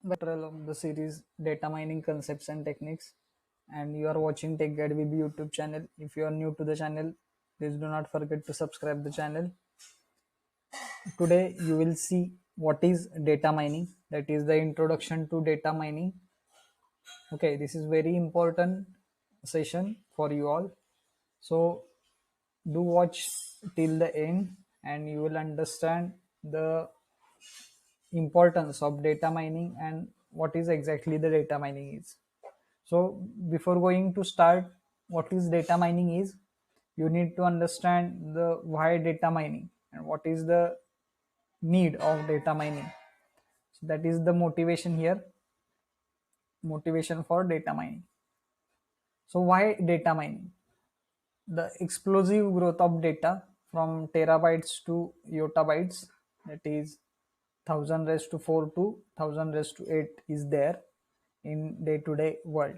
Veteran of the series Data Mining Concepts and Techniques, and you are watching Tech Guide with YouTube channel. If you are new to the channel, please do not forget to subscribe the channel. Today you will see what is data mining. That is the introduction to data mining. Okay, this is very important session for you all. So do watch till the end, and you will understand the importance of data mining and what is exactly the data mining is. So before going to start what is data mining is, you need to understand the why data mining and what is the need of data mining. So that is the motivation here, motivation for data mining. So why data mining? The explosive growth of data from terabytes to yottabytes, that is 1000 raised to 4 to 1000 raised to 8 is there in day-to-day world.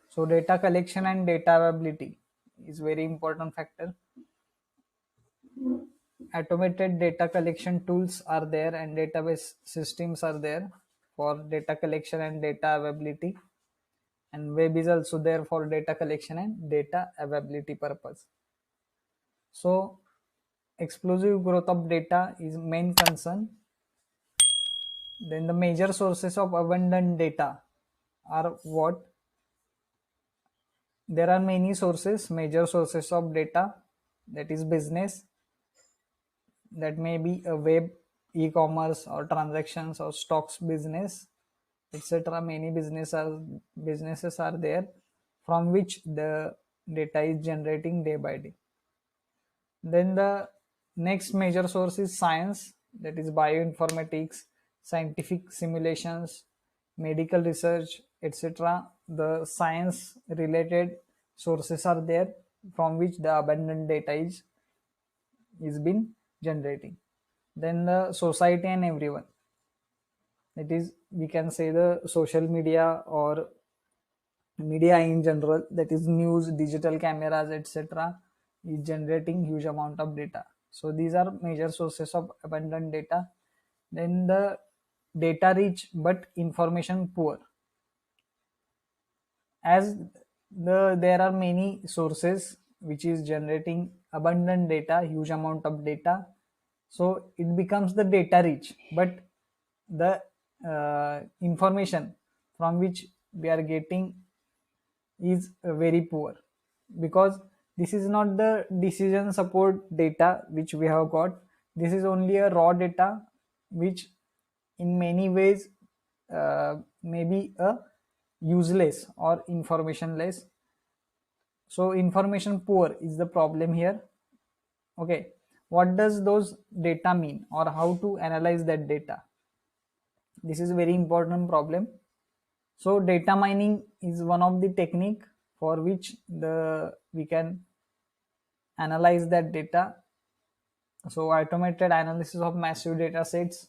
So data collection and data availability is very important factor. Automated data collection tools are there and database systems are there for data collection and data availability, and web is also there for data collection and data availability purpose. So explosive growth of data is main concern. Then the major sources of abundant data are what? There are many sources, major sources of data, that is business, that may be a web, e-commerce or transactions or stocks business, etc. Many businesses are there from which the data is generating day by day. Then the next major source is science, that is bioinformatics, scientific simulations, medical research, etc. The science related sources are there from which the abundant data is been generating. Then the society and everyone, that is we can say the social media or media in general, that is news, digital cameras, etc. is generating huge amount of data. So these are major sources of abundant data. Then the data rich but information poor, as there are many sources which is generating abundant data, huge amount of data, so it becomes the data rich, but the information from which we are getting is very poor, because this is not the decision support data which we have got. This is only a raw data which in many ways may be a useless or informationless. So information poor is the problem here. Okay, what does those data mean or how to analyze that data? This is a very important problem. So data mining is one of the technique for which we can analyze that data. So automated analysis of massive data sets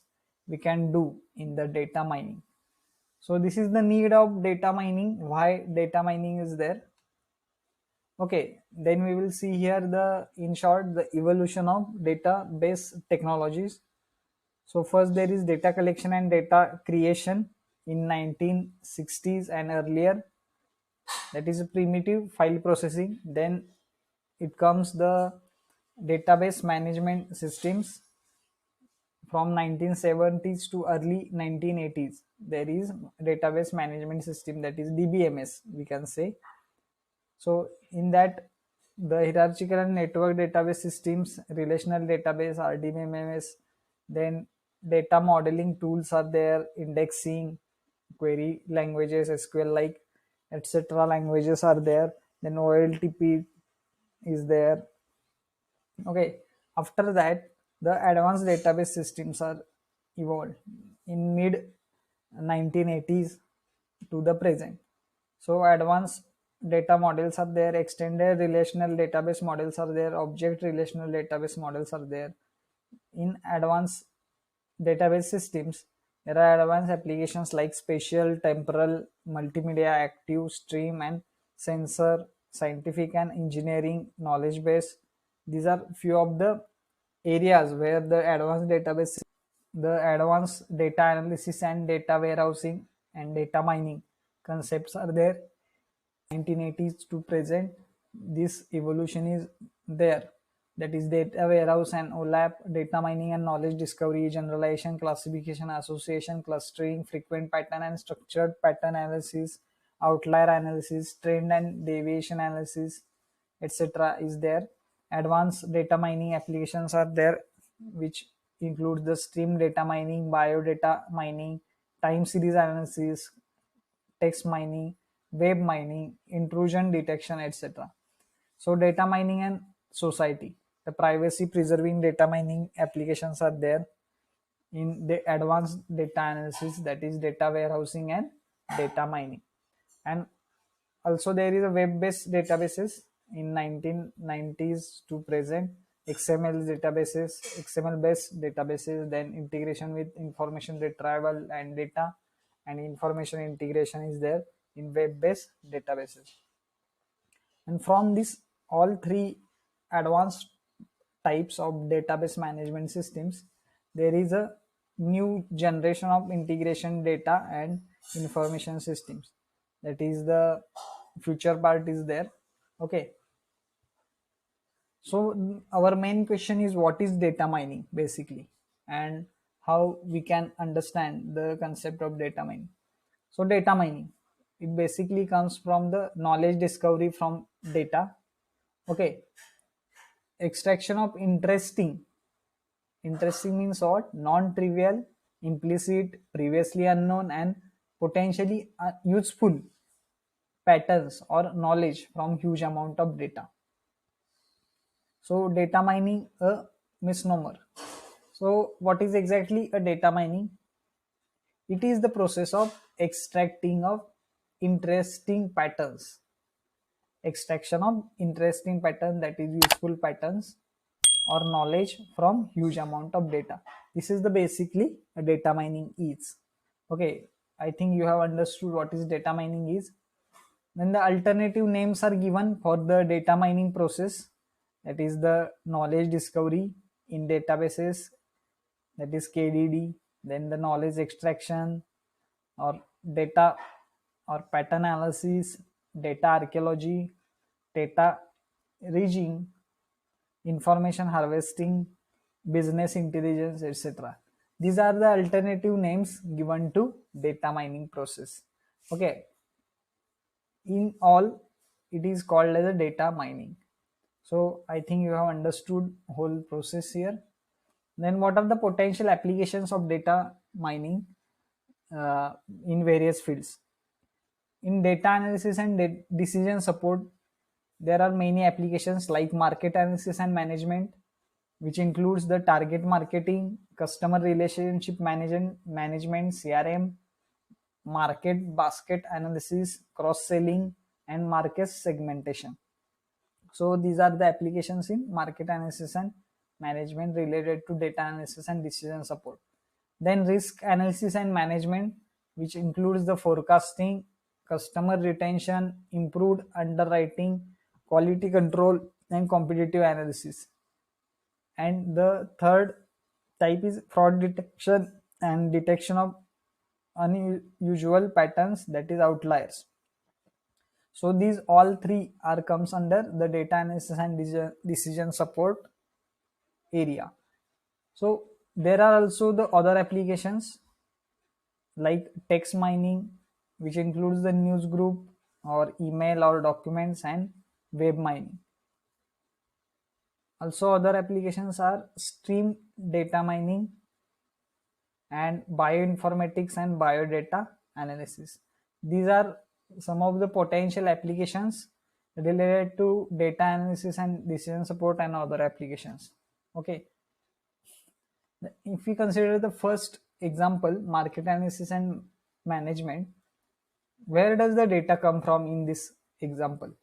we can do in the data mining. So this is the need of data mining, why data mining is there. Okay, then we will see here the in short the evolution of database technologies. So first there is data collection and data creation in 1960s and earlier, that is primitive file processing. Then it comes the database management systems from 1970s to early 1980s. There is database management system, that is DBMS we can say. So in that, the hierarchical and network database systems, relational database, RDBMS, then data modeling tools are there, indexing, query languages, SQL like, etc. languages are there. Then OLTP is there. Okay, after that, the advanced database systems are evolved in mid 1980s to the present. So advanced data models are there, extended relational database models are there, object relational database models are there. In advanced database systems, there are advanced applications like spatial, temporal, multimedia, active, stream and sensor, scientific and engineering, knowledge base. These are few of the areas where the advanced data analysis and data warehousing and data mining concepts are there. 1980s to present, this evolution is there. That is data warehouse and OLAP, data mining and knowledge discovery, generalization, classification, association, clustering, frequent pattern and structured pattern analysis, outlier analysis, trend and deviation analysis, etc. is there. Advanced data mining applications are there, which includes the stream data mining, biodata mining, time series analysis, text mining, web mining, intrusion detection, etc. So data mining and society. The privacy preserving data mining applications are there in the advanced data analysis, that is data warehousing and data mining. And also there is a web-based databases in 1990s to present, XML databases, XML based databases, then integration with information retrieval and data, and information integration is there in web-based databases. And from this all three advanced types of database management systems, there is a new generation of integration data and information systems. That is the future part is there. Okay. So our main question is, what is data mining basically, and how we can understand the concept of data mining. So data mining, it basically comes from the knowledge discovery from data. Okay. Extraction of interesting means what? Non-trivial, implicit, previously unknown, and potentially useful patterns or knowledge from huge amount of data. So data mining, a misnomer. So what is exactly a data mining? It is the process of extracting of interesting patterns. Extraction of interesting pattern, that is useful patterns or knowledge from huge amount of data. This is the basically a data mining is. Okay, I think you have understood what is data mining is. Then the alternative names are given for the data mining process, that is the knowledge discovery in databases, that is KDD, then the knowledge extraction or data or pattern analysis, data archaeology, data rigging, information harvesting, business intelligence, etc. These are the alternative names given to data mining process. Okay. In all, it is called as a data mining. So I think you have understood whole process here. Then what are the potential applications of data mining in various fields? In data analysis and decision support, there are many applications like market analysis and management, which includes the target marketing, customer relationship management, CRM, market basket analysis, cross selling, and market segmentation. So these are the applications in market analysis and management related to data analysis and decision support. Then risk analysis and management, which includes the forecasting, customer retention, improved underwriting, quality control, and competitive analysis. And the third type is fraud detection and detection of unusual patterns, that is outliers. So these all three are comes under the data analysis and decision support area. So there are also the other applications like text mining, which includes the news group or email or documents, and web mining. Also other applications are stream data mining and bioinformatics and biodata analysis. These are some of the potential applications related to data analysis and decision support and other applications. Okay. If we consider the first example, market analysis and management, where does the data come from in this example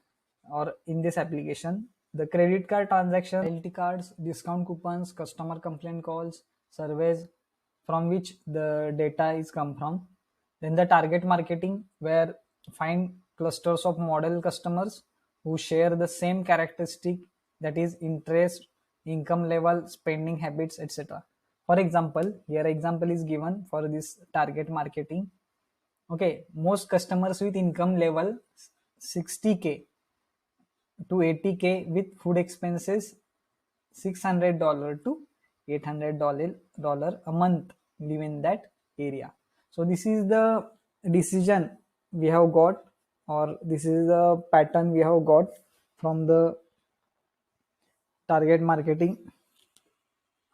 or in this application? The credit card transaction, loyalty cards, discount coupons, customer complaint calls, surveys, from which the data is come from. Then the target marketing, where find clusters of model customers who share the same characteristic, that is interest, income level, spending habits, etc. For example, here example is given for this target marketing. Okay, most customers with income level 60K to 80K with food expenses $600 to $800 a month live in that area. So this is the decision we have got, or this is the pattern we have got from the target marketing.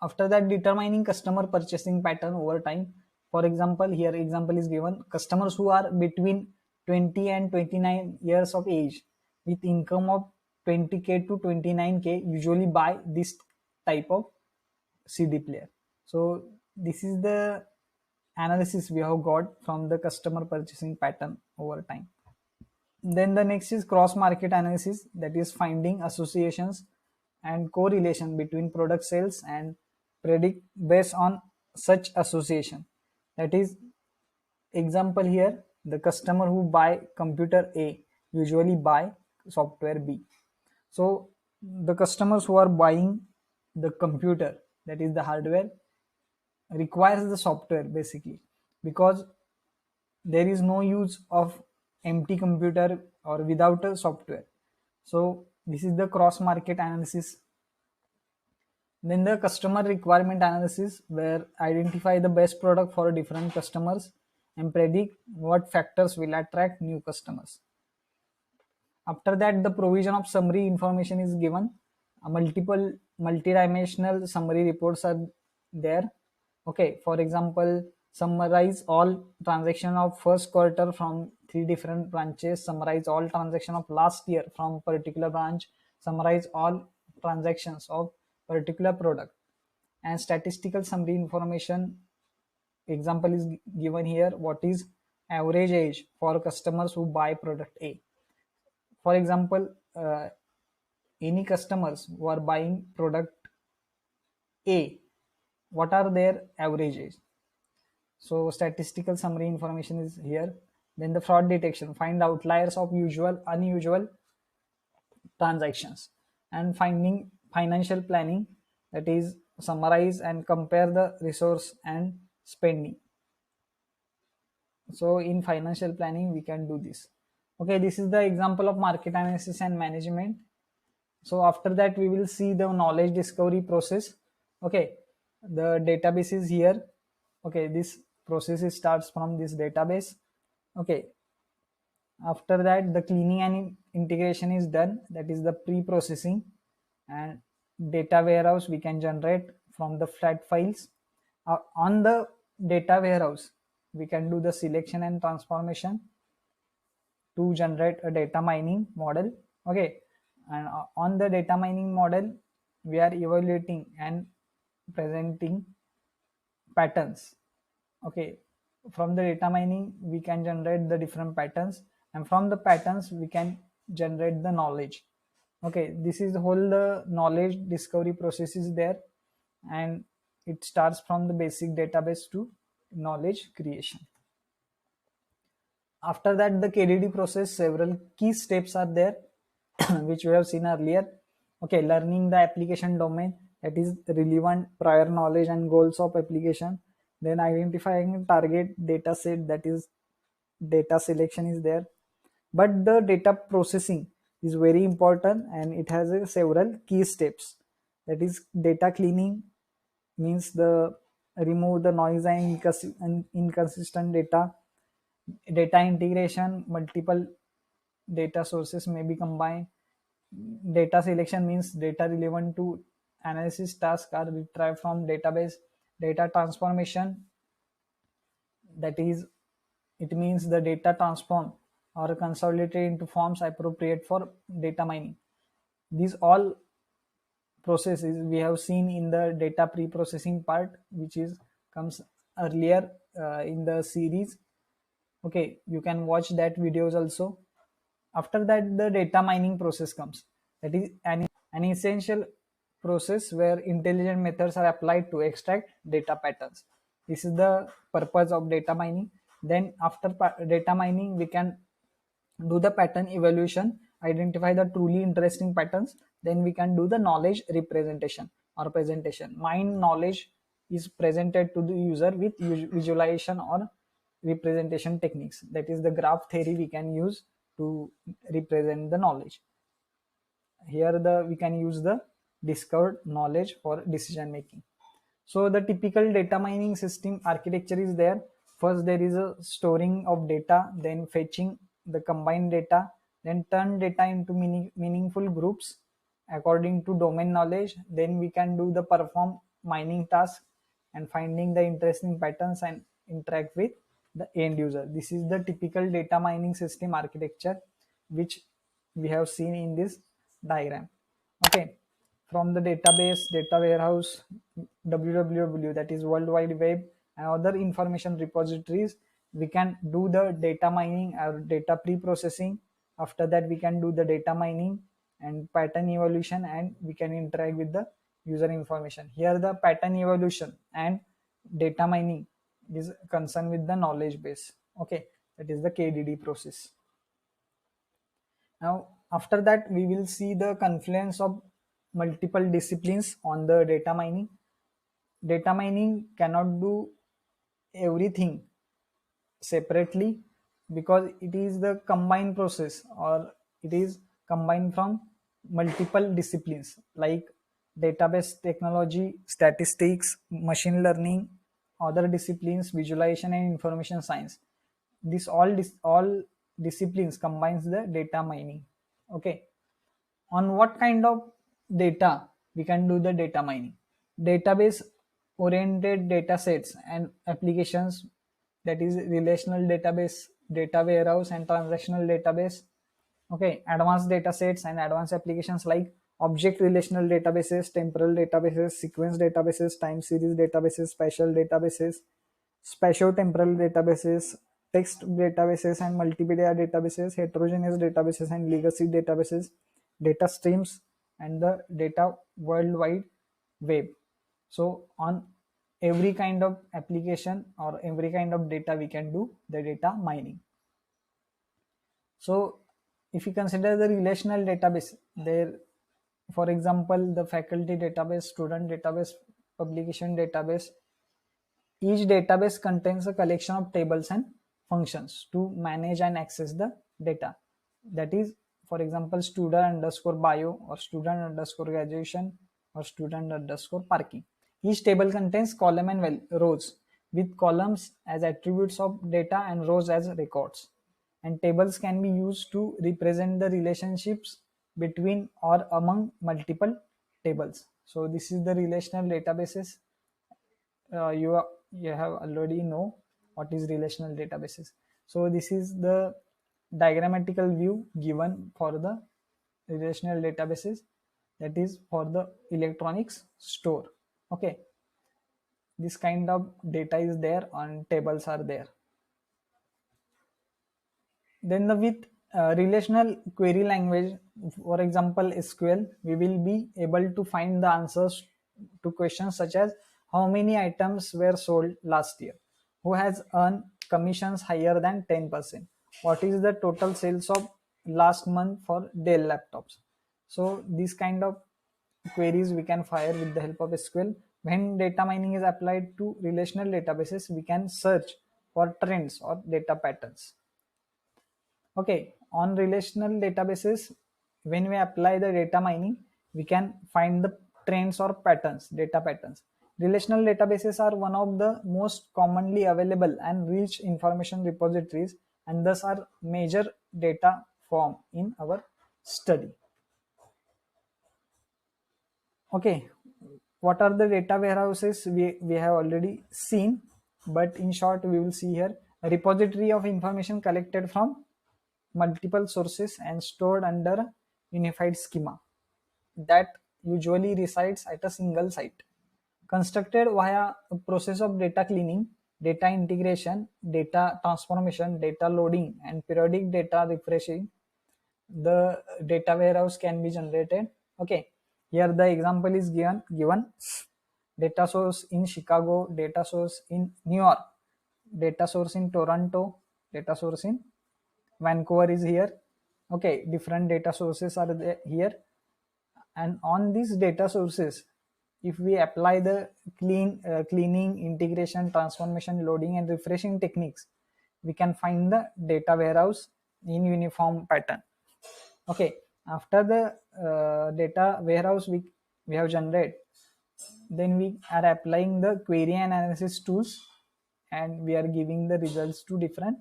After that, determining customer purchasing pattern over time. For example, here example is given: customers who are between 20 and 29 years of age with income of 20K to 29K usually buy this type of CD player. So this is the analysis we have got from the customer purchasing pattern over time. Then the next is cross market analysis, that is finding associations and correlation between product sales and predict based on such association. That is, example here, the customer who buy computer A usually buy software B. So the customers who are buying the computer, that is the hardware, requires the software basically, because there is no use of empty computer or without a software. So this is the cross market analysis. Then the customer requirement analysis, where identify the best product for different customers and predict what factors will attract new customers. After that, the provision of summary information is given. Multiple multidimensional summary reports are there. Okay, for example, summarize all transaction of first quarter from 3 different branches, summarize all transaction of last year from particular branch, summarize all transactions of particular product. And statistical summary information, example is given here: what is average age for customers who buy product A. For example, any customers who are buying product A, what are their averages? So statistical summary information is here. Then the fraud detection, find outliers of usual, unusual transactions. And finding financial planning, that is summarize and compare the resource and spending. So in financial planning, we can do this. Okay, this is the example of market analysis and management. So after that, we will see the knowledge discovery process. Okay, the database is here. Okay, this process starts from this database. Okay, after that, the cleaning and integration is done, that is the pre-processing. And data warehouse we can generate from the flat files. On the data warehouse, we can do the selection and transformation to generate a data mining model. Okay, and on the data mining model, we are evaluating and presenting patterns. Okay, from the data mining we can generate the different patterns, and from the patterns we can generate the knowledge. Okay, this is the whole the knowledge discovery process is there, and it starts from the basic database to knowledge creation. After that, the KDD process, several key steps are there which we have seen earlier. Okay, learning the application domain, that is relevant prior knowledge and goals of application. Then identifying target data set, that is data selection is there. But the data processing is very important, and it has several key steps. That is data cleaning, means the remove the noise and inconsistent data. Data integration, multiple data sources may be combined. Data selection means data relevant to analysis task are retrieved from database. Data transformation, that is, it means the data transform or consolidated into forms appropriate for data mining. These all processes we have seen in the data pre-processing part, which is comes earlier in the series. Okay, you can watch that videos also. After that, the data mining process comes. That is an essential process where intelligent methods are applied to extract data patterns. This is the purpose of data mining. Then after data mining, we can do the pattern evaluation, identify the truly interesting patterns. Then we can do the knowledge representation or presentation. Mine knowledge is presented to the user with visualization or representation techniques. That is the graph theory we can use to represent the knowledge. Here we can use the discovered knowledge for decision making. So the typical data mining system architecture is there. First there is a storing of data, then fetching the combined data, then turn data into meaningful groups according to domain knowledge. Then we can do the perform mining task and finding the interesting patterns and interact with the end user. This is the typical data mining system architecture which we have seen in this diagram. Okay, from the database, data warehouse, www, that is World Wide Web, and other information repositories, we can do the data mining or data pre-processing. After that we can do the data mining and pattern evaluation, and we can interact with the user information. Here the pattern evaluation and data mining is concerned with the knowledge base. Okay, that is the KDD process. Now after that we will see the confluence of multiple disciplines on the data mining. Data mining cannot do everything separately because it is the combined process, or it is combined from multiple disciplines like database technology, statistics, machine learning, other disciplines, visualization and information science. This all disciplines combines the data mining. Okay, on what kind of data we can do the data mining? Database oriented data sets and applications, that is relational database, data warehouse and transactional database. Okay, advanced data sets and advanced applications like object relational databases, temporal databases, sequence databases, time series databases, spatial databases, spatio-temporal databases, text databases and multimedia databases, heterogeneous databases and legacy databases, data streams, and the data worldwide web. So on every kind of application or every kind of data we can do the data mining. So if you consider the relational database, there, for example, the faculty database, student database, publication database, each database contains a collection of tables and functions to manage and access the data. That is, for example, student underscore bio, or student underscore graduation, or student underscore parking. Each table contains column and rows, with columns as attributes of data and rows as records. And tables can be used to represent the relationships between or among multiple tables. So this is the relational databases. You have already know what is relational databases. So this is the diagrammatical view given for the relational databases, that is for the electronics store. Okay, this kind of data is there and tables are there. Then with relational query language, for example SQL, we will be able to find the answers to questions such as how many items were sold last year, who has earned commissions higher than 10%, what is the total sales of last month for Dell laptops. So these kind of queries we can fire with the help of SQL. When data mining is applied to relational databases, we can search for trends or data patterns. Okay, on relational databases, when we apply the data mining, we can find the trends or patterns, data patterns. Relational databases are one of the most commonly available and rich information repositories, and thus are major data form in our study. Okay, what are the data warehouses? We have already seen, but in short we will see here a repository of information collected from multiple sources and stored under a unified schema that usually resides at a single site. Constructed via a process of data cleaning, data integration, data transformation, data loading, and periodic data refreshing, the data warehouse can be generated. Okay, here the example is given data source in Chicago, data source in New York, data source in Toronto, data source in Vancouver is here. Okay, different data sources are there here, and on these data sources, if we apply the cleaning, integration, transformation, loading and refreshing techniques, we can find the data warehouse in uniform pattern. Okay, after the data warehouse we have generated, then we are applying the query analysis tools and we are giving the results to different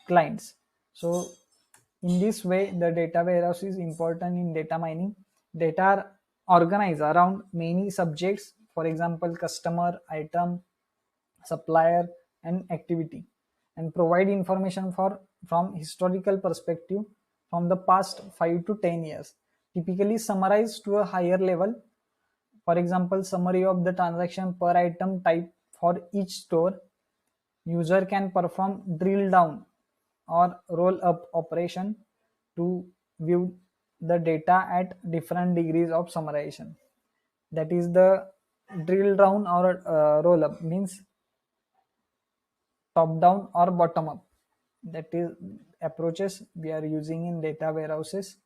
clients. So in this way, the data warehouse is important in data mining. Data are organized around many subjects, for example customer, item, supplier and activity, and provide information from historical perspective from the past 5 to 10 years, typically summarized to a higher level. For example, summary of the transaction per item type for each store. User can perform drill down or roll up operation to view the data at different degrees of summarization. That is the drill down or roll up means top down or bottom up. That is approaches we are using in data warehouses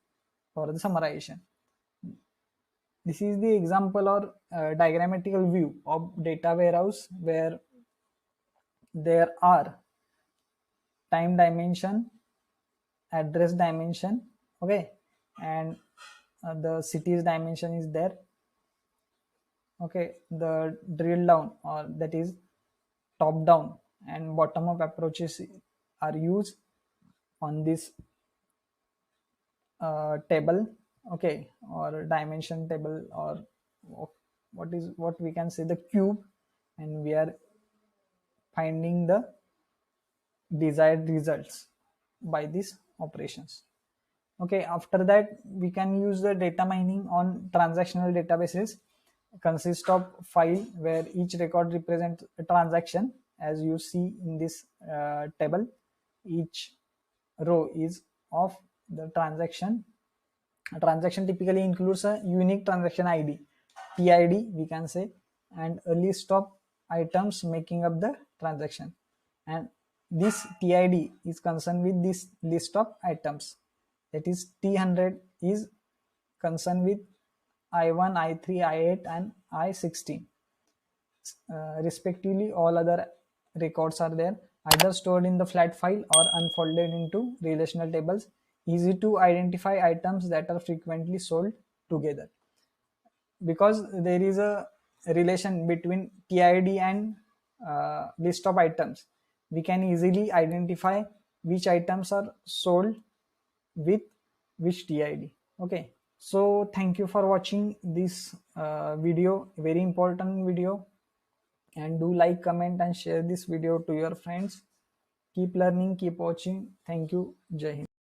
for the summarization. This is the example or diagrammatical view of data warehouse where there are time dimension, address dimension, okay, and the cities dimension is there. Okay, the drill down or that is top down and bottom up approaches are used on this table, okay, or dimension table, or what we can say the cube, and we are finding the desired results by these operations. Okay, after that we can use the data mining on transactional databases. Consist of file where each record represents a transaction. As you see in this table, each row is of the transaction. A transaction typically includes a unique transaction ID, TID we can say, and a list of items making up the transaction. And this TID is concerned with this list of items. That is T100 is concerned with I1, I3, I8 and I16. Respectively, all other records are there, either stored in the flat file or unfolded into relational tables. Easy to identify items that are frequently sold together, because there is a relation between TID and list of items. We can easily identify which items are sold with which TID. Okay, so thank you for watching this video, very important video, and do like, comment and share this video to your friends. Keep learning, keep watching. Thank you. Jai Hind.